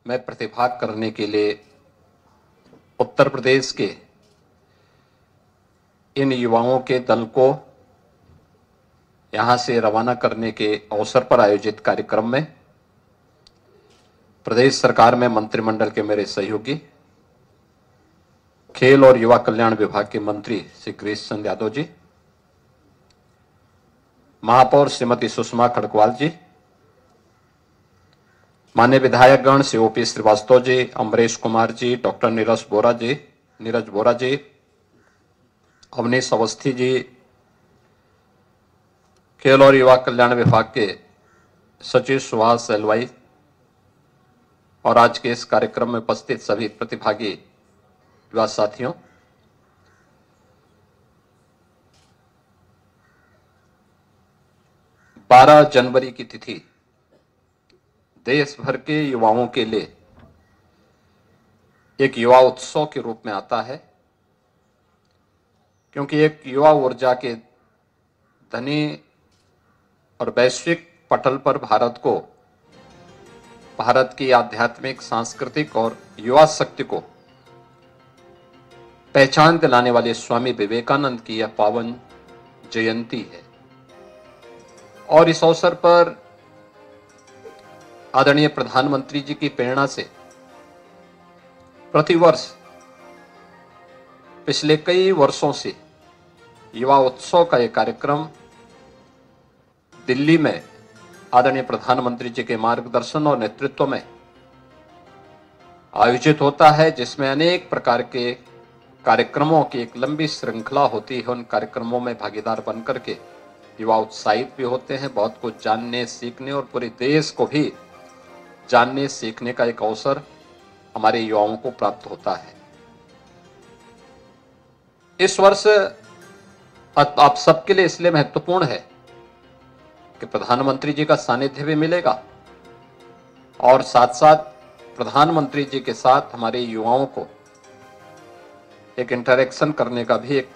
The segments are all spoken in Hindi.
में प्रतिभाग करने के लिए उत्तर प्रदेश के इन युवाओं के दल को यहां से रवाना करने के अवसर पर आयोजित कार्यक्रम में प्रदेश सरकार में मंत्रिमंडल के मेरे सहयोगी, खेल और युवा कल्याण विभाग के मंत्री श्री गिरीश चंद्र यादव जी, महापौर श्रीमती सुषमा खड़गवाल जी, माननीय विधायकगण श्री ओपी श्रीवास्तव जी, अमरेश कुमार जी, डॉक्टर नीरज बोरा जी, अवनीश अवस्थी जी, खेल और युवा कल्याण विभाग के सचिव सुभाष एलवाई और आज के इस कार्यक्रम में उपस्थित सभी प्रतिभागी युवा साथियों, बारह जनवरी की तिथि देश भर के युवाओं के लिए एक युवा उत्सव के रूप में आता है, क्योंकि एक युवा ऊर्जा के धनी और वैश्विक पटल पर भारत की आध्यात्मिक, सांस्कृतिक और युवा शक्ति को पहचान दिलाने वाले स्वामी विवेकानंद की यह पावन जयंती है। और इस अवसर पर आदरणीय प्रधानमंत्री जी की प्रेरणा से प्रतिवर्ष पिछले कई वर्षों से युवा उत्सव का यह कार्यक्रम दिल्ली में आदरणीय प्रधानमंत्री जी के मार्गदर्शन और नेतृत्व में आयोजित होता है, जिसमें अनेक प्रकार के कार्यक्रमों की एक लंबी श्रृंखला होती है। उन कार्यक्रमों में भागीदार बनकर के युवा उत्साहित भी होते हैं, बहुत कुछ जानने, सीखने और पूरे देश को भी जानने, सीखने का एक अवसर हमारे युवाओं को प्राप्त होता है। इस वर्ष आप सबके लिए इसलिए महत्वपूर्ण है कि प्रधानमंत्री जी का सानिध्य भी मिलेगा और साथ साथ प्रधानमंत्री जी के साथ हमारे युवाओं को एक इंटरेक्शन करने का भी एक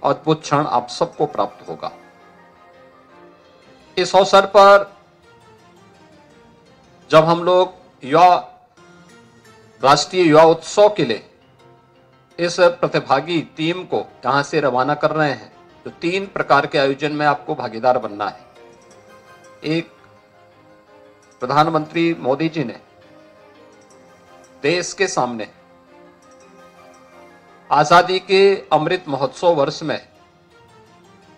अद्भुत क्षण आप सबको प्राप्त होगा। इस अवसर पर जब हम लोग राष्ट्रीय युवा उत्सव के लिए इस प्रतिभागी टीम को यहां से रवाना कर रहे हैं, तो 3 प्रकार के आयोजन में आपको भागीदार बनना है। एक, प्रधानमंत्री मोदी जी ने देश के सामने आजादी के अमृत महोत्सव वर्ष में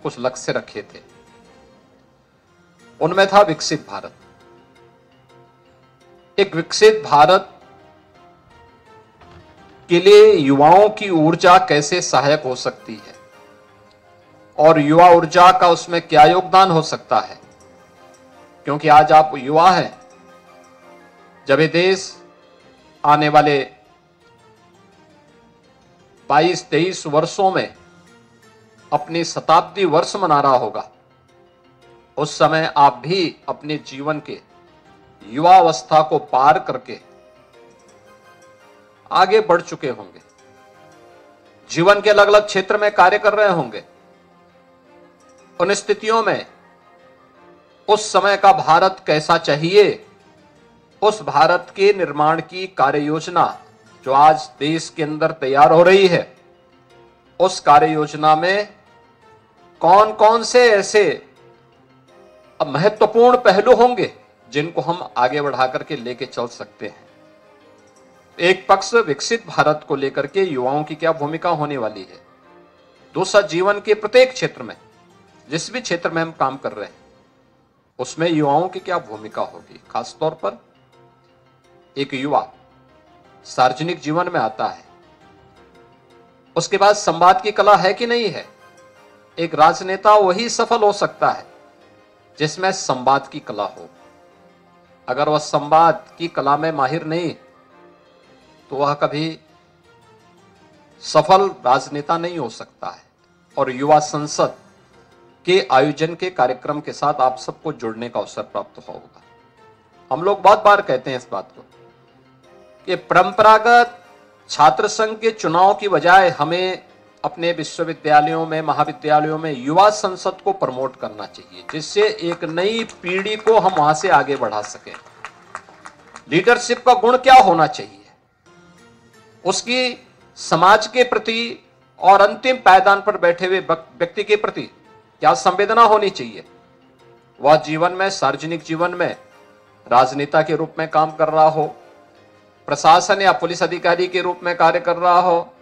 कुछ लक्ष्य रखे थे। उनमें था विकसित भारत। एक विकसित भारत के लिए युवाओं की ऊर्जा कैसे सहायक हो सकती है और युवा ऊर्जा का उसमें क्या योगदान हो सकता है, क्योंकि आज आप युवा हैं। जब ये देश आने वाले 22-23 वर्षों में अपनी शताब्दी वर्ष मना रहा होगा, उस समय आप भी अपने जीवन के युवा अवस्था को पार करके आगे बढ़ चुके होंगे, जीवन के अलग अलग क्षेत्र में कार्य कर रहे होंगे। उन स्थितियों में उस समय का भारत कैसा चाहिए, उस भारत के निर्माण की कार्य योजना जो आज देश के अंदर तैयार हो रही है, उस कार्य योजना में कौन कौन से ऐसे महत्वपूर्ण पहलू होंगे जिनको हम आगे बढ़ा करके लेके चल सकते हैं। एक पक्ष विकसित भारत को लेकर के युवाओं की क्या भूमिका होने वाली है, दूसरा जीवन के प्रत्येक क्षेत्र में, जिस भी क्षेत्र में हम काम कर रहे हैं उसमें युवाओं की क्या भूमिका होगी। खासतौर पर एक युवा सार्वजनिक जीवन में आता है, उसके बाद संवाद की कला है कि नहीं है। एक राजनेता वही सफल हो सकता है जिसमें संवाद की कला हो। अगर वह संवाद की कला में माहिर नहीं तो वह कभी सफल राजनेता नहीं हो सकता है। और युवा संसद के आयोजन के कार्यक्रम के साथ आप सबको जुड़ने का अवसर प्राप्त होगा। हम लोग बहुत बार कहते हैं इस बात को कि परंपरागत छात्र संघ के चुनाव की बजाय हमें अपने विश्वविद्यालयों में, महाविद्यालयों में युवा संसद को प्रमोट करना चाहिए, जिससे एक नई पीढ़ी को हम वहां से आगे बढ़ा सकें। लीडरशिप का गुण क्या होना चाहिए, उसकी समाज के प्रति और अंतिम पायदान पर बैठे हुए व्यक्ति के प्रति क्या संवेदना होनी चाहिए। वह जीवन में, सार्वजनिक जीवन में राजनेता के रूप में काम कर रहा हो, प्रशासन या पुलिस अधिकारी के रूप में कार्य कर रहा हो,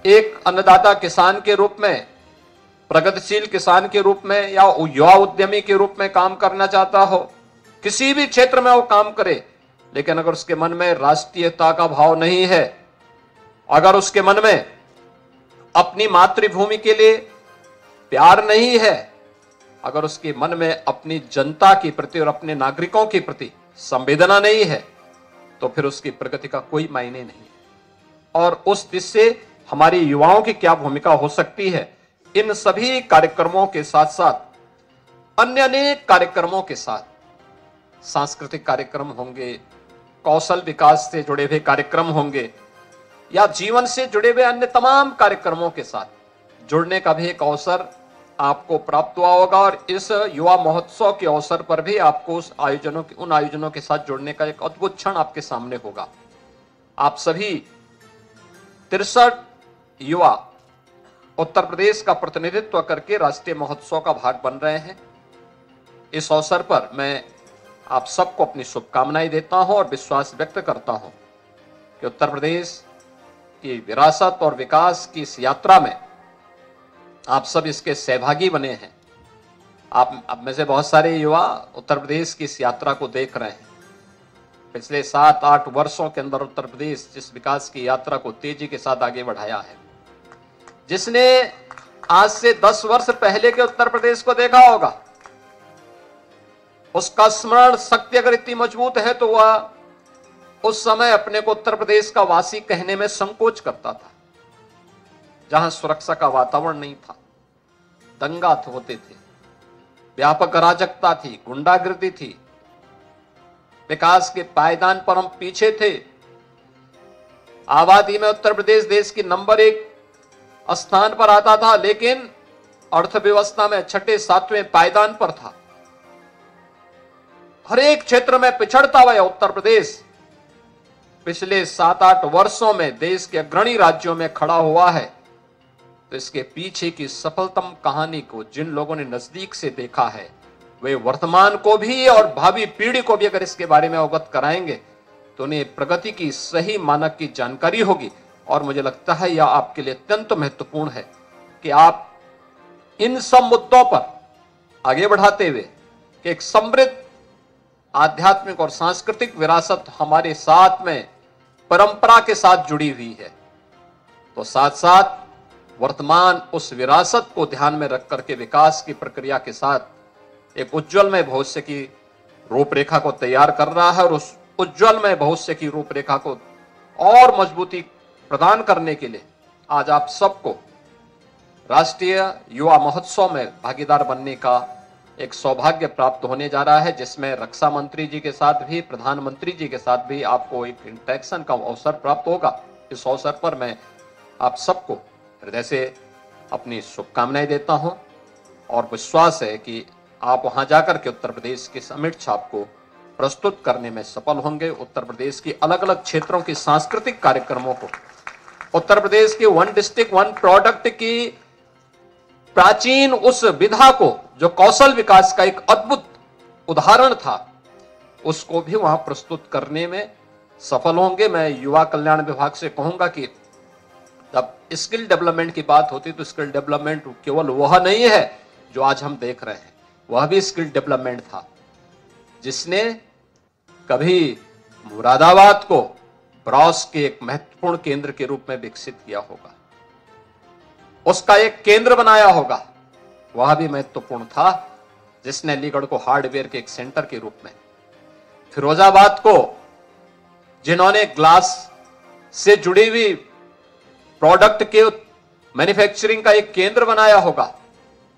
एक अन्नदाता किसान के रूप में, प्रगतिशील किसान के रूप में, या युवा उद्यमी के रूप में काम करना चाहता हो, किसी भी क्षेत्र में वो काम करे, लेकिन अगर उसके मन में राष्ट्रीयता का भाव नहीं है, अगर उसके मन में अपनी मातृभूमि के लिए प्यार नहीं है, अगर उसके मन में अपनी जनता के प्रति और अपने नागरिकों के प्रति संवेदना नहीं है, तो फिर उसकी प्रगति का कोई मायने नहीं है। और उस दिशा से हमारी युवाओं की क्या भूमिका हो सकती है, इन सभी कार्यक्रमों के साथ साथ अन्य अनेक कार्यक्रमों के साथ सांस्कृतिक कार्यक्रम होंगे, कौशल विकास से जुड़े हुए कार्यक्रम होंगे, या जीवन से जुड़े हुए अन्य तमाम कार्यक्रमों के साथ जुड़ने का भी एक अवसर आपको प्राप्त हुआ होगा। और इस युवा महोत्सव के अवसर पर भी आपको उन आयोजनों के साथ जुड़ने का एक अद्भुत क्षण आपके सामने होगा। आप सभी 63 युवा उत्तर प्रदेश का प्रतिनिधित्व करके राष्ट्रीय महोत्सव का भाग बन रहे हैं। इस अवसर पर मैं आप सबको अपनी शुभकामनाएं देता हूं और विश्वास व्यक्त करता हूं कि उत्तर प्रदेश की विरासत और विकास की इस यात्रा में आप सब इसके सहभागी बने हैं। आप में से बहुत सारे युवा उत्तर प्रदेश की इस यात्रा को देख रहे हैं। पिछले 7-8 वर्षों के अंदर उत्तर प्रदेश जिस विकास की यात्रा को तेजी के साथ आगे बढ़ाया है, जिसने आज से 10 वर्ष पहले के उत्तर प्रदेश को देखा होगा, उसका स्मरण शक्ति अगर इतनी मजबूत है तो वह उस समय अपने को उत्तर प्रदेश का वासी कहने में संकोच करता था, जहां सुरक्षा का वातावरण नहीं था, दंगा होते थे, व्यापक अराजकता थी, गुंडागर्दी थी, विकास के पायदान पर हम पीछे थे। आबादी में उत्तर प्रदेश देश की नंबर 1 स्थान पर आता था, लेकिन अर्थव्यवस्था में 6-7वें पायदान पर था। हर एक क्षेत्र में पिछड़ता हुआ उत्तर प्रदेश पिछले 7-8 वर्षों में देश के अग्रणी राज्यों में खड़ा हुआ है। तो इसके पीछे की सफलतम कहानी को जिन लोगों ने नजदीक से देखा है, वे वर्तमान को भी और भावी पीढ़ी को भी अगर इसके बारे में अवगत कराएंगे तो उन्हें प्रगति की सही मानक की जानकारी होगी। और मुझे लगता है यह आपके लिए अत्यंत महत्वपूर्ण है कि आप इन सब मुद्दों पर आगे बढ़ाते हुए कि एक समृद्ध आध्यात्मिक और सांस्कृतिक विरासत हमारे साथ में परंपरा के साथ जुड़ी हुई है, तो साथ साथ वर्तमान उस विरासत को ध्यान में रख करके विकास की प्रक्रिया के साथ एक उज्जवलमय भविष्य की रूपरेखा को तैयार कर रहा है। और उस उज्जवलमय भविष्य की रूपरेखा को और मजबूती प्रदान करने के लिए आज आप सबको राष्ट्रीय युवा महोत्सव में भागीदार बनने का एक सौभाग्य प्राप्त होने जा रहा है, जिसमें रक्षा मंत्री जी के साथ भी, प्रधानमंत्री जी के साथ भी आपको एक इंटरेक्शन का अवसर प्राप्त होगा। इस अवसर पर मैं आप सबको हृदय से अपनी शुभकामनाएं देता हूं और विश्वास है कि आप वहां जाकर के उत्तर प्रदेश की अमिट छाप को प्रस्तुत करने में सफल होंगे। उत्तर प्रदेश की अलग अलग क्षेत्रों की सांस्कृतिक कार्यक्रमों को, उत्तर प्रदेश के 1 डिस्ट्रिक्ट 1 प्रोडक्ट की प्राचीन उस विधा को, जो कौशल विकास का एक अद्भुत उदाहरण था, उसको भी वहां प्रस्तुत करने में सफल होंगे। मैं युवा कल्याण विभाग से कहूंगा कि जब स्किल डेवलपमेंट की बात होती तो स्किल डेवलपमेंट केवल वह नहीं है जो आज हम देख रहे हैं, वह भी स्किल डेवलपमेंट था जिसने कभी मुरादाबाद को ब्रॉस के एक महत्वपूर्ण केंद्र के रूप में विकसित किया होगा, उसका एक केंद्र बनाया होगा। वह भी महत्वपूर्ण था जिसने अलीगढ़ को हार्डवेयर के एक सेंटर के रूप में, फिरोजाबाद को जिन्होंने ग्लास से जुड़ी हुई प्रोडक्ट के मैन्युफैक्चरिंग का एक केंद्र बनाया होगा,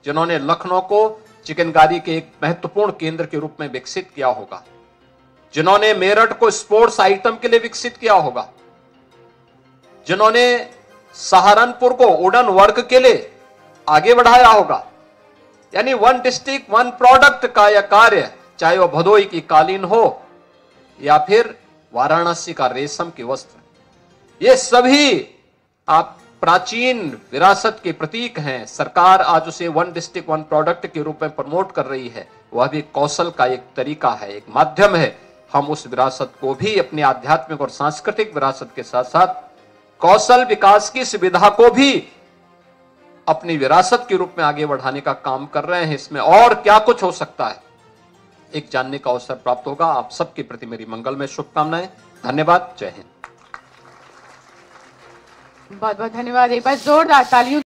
जिन्होंने लखनऊ को चिकनकारी के एक महत्वपूर्ण केंद्र के रूप में विकसित किया होगा, जिन्होंने मेरठ को स्पोर्ट्स आइटम के लिए विकसित किया होगा, जिन्होंने सहारनपुर को वुडन वर्क के लिए आगे बढ़ाया होगा। यानी 1 डिस्ट्रिक्ट 1 प्रोडक्ट का यह कार्य, चाहे वह भदोई की कालीन हो या फिर वाराणसी का रेशम के वस्त्र, ये सभी आप प्राचीन विरासत के प्रतीक हैं। सरकार आज उसे वन डिस्ट्रिक्ट वन प्रोडक्ट के रूप में प्रमोट कर रही है। वह भी कौशल का एक तरीका है, एक माध्यम है। हम उस विरासत को भी अपनी आध्यात्मिक और सांस्कृतिक विरासत के साथ साथ कौशल विकास की सुविधा को भी अपनी विरासत के रूप में आगे बढ़ाने का काम कर रहे हैं। इसमें और क्या कुछ हो सकता है, एक जानने का अवसर प्राप्त होगा। आप सबके प्रति मेरी मंगलमय शुभकामनाएं। धन्यवाद। जय हिंद। बहुत बहुत धन्यवाद। एक बार जोरदार तालियों